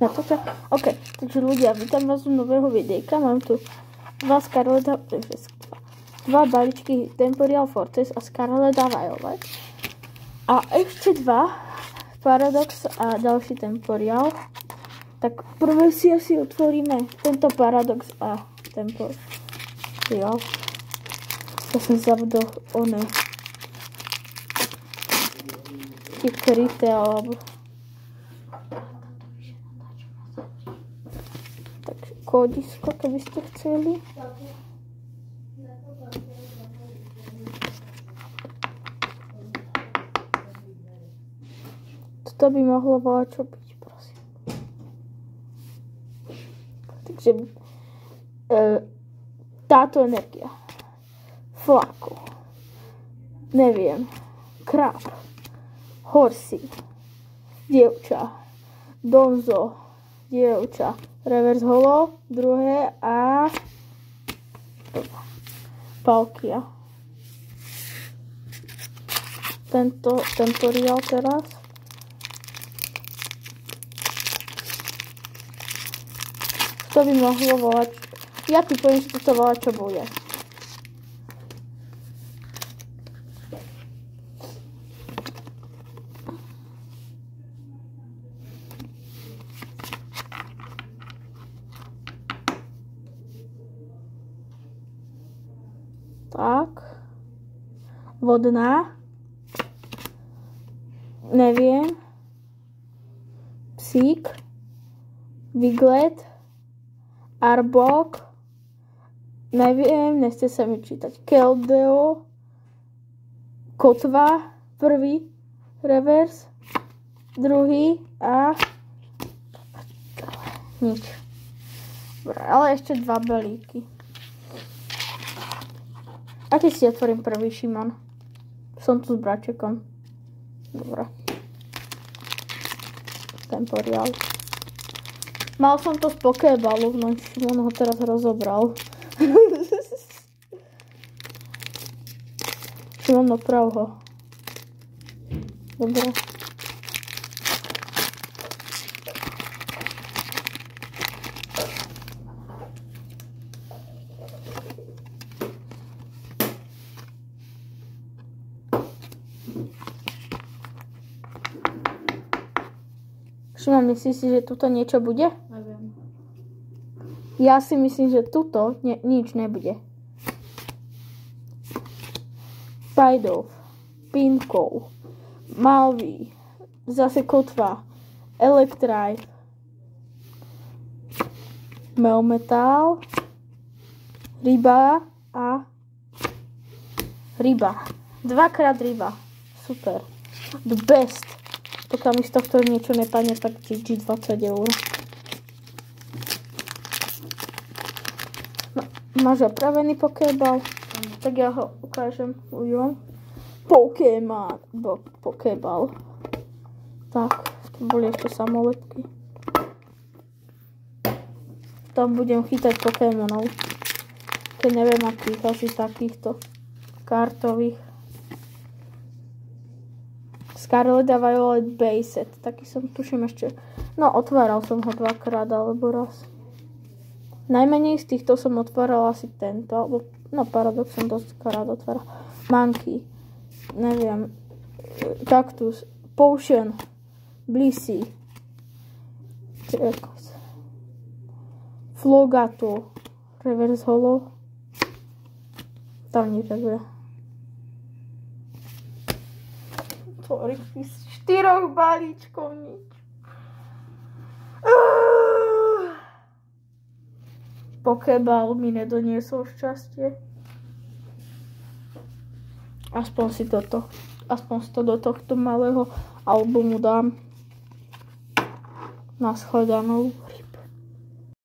Na toto? OK, takže ľudia, vítam vás z nového videjka. Mám tu dva balíčky Temporial Fortress a Scarlet a Violet. A ešte dva Paradox a ďalší Temporial. Tak prvé si asi otvoríme tento Paradox a Temporial. Ja som zavdol tie kryté alebo kódisko, keby ste chceli. Toto by mohlo volať čo byť, prosím. Takže táto energia. Flako. Neviem. Krab. Horsey. Dievča. Donzo. Dievča. Reverse holo, druhé a Palkia. Tento Temporial teraz. To by mohlo volať. Ja ti poviem, že to volá, čo bude. Tak. Vodná. Neviem. Psík. Viglet. Arbok. Neviem, nechce sa mi čítať. Keldeo. Kotva. Prvý. Reverse. Druhý. A nič. Dobre, ale ešte dva balíky. Aký si otvorím prvý, Šimon? Som tu s bračekom. Dobre. Temporial. Mal som to z Pokéballu, no Šimon ho teraz rozobral. Šimon, oprav ho. Dobre. Šimon, myslíš si, že tuto niečo bude? Neviem. Ja si myslím, že tuto nič nebude. Pajdov, Pinkov, Malví, zase Kotva, Electrive, Melmetal, Ryba a Ryba. Dvakrát Ryba. Super. The best. Pokiaľ mi z tohto niečo nepadne, tak GG 20 €. Máš opravený Pokéball? Tak ja ho ukážem ľuďom. Pokéball. Tak, tu boli ešte samolepky. Tam budem chytať Pokémonov. Keď neviem akých, asi takýchto kartových. Scarlet a Violet Base Set. Taký som tuším ešte. No, otváral som ho dvakrát alebo raz. Najmenej z týchto som otváral asi tento. Alebo, no, Paradox som dosť krát otváral. Monkey. Neviem. Cactus. Potion. Blissey. Flogato. Reverse holo. Tam nič nebude. Z 4 balíčkov nič. Pokéball mi nedoniesol šťastie. Aspoň si to do tohto malého albumu dám. Na shledanou.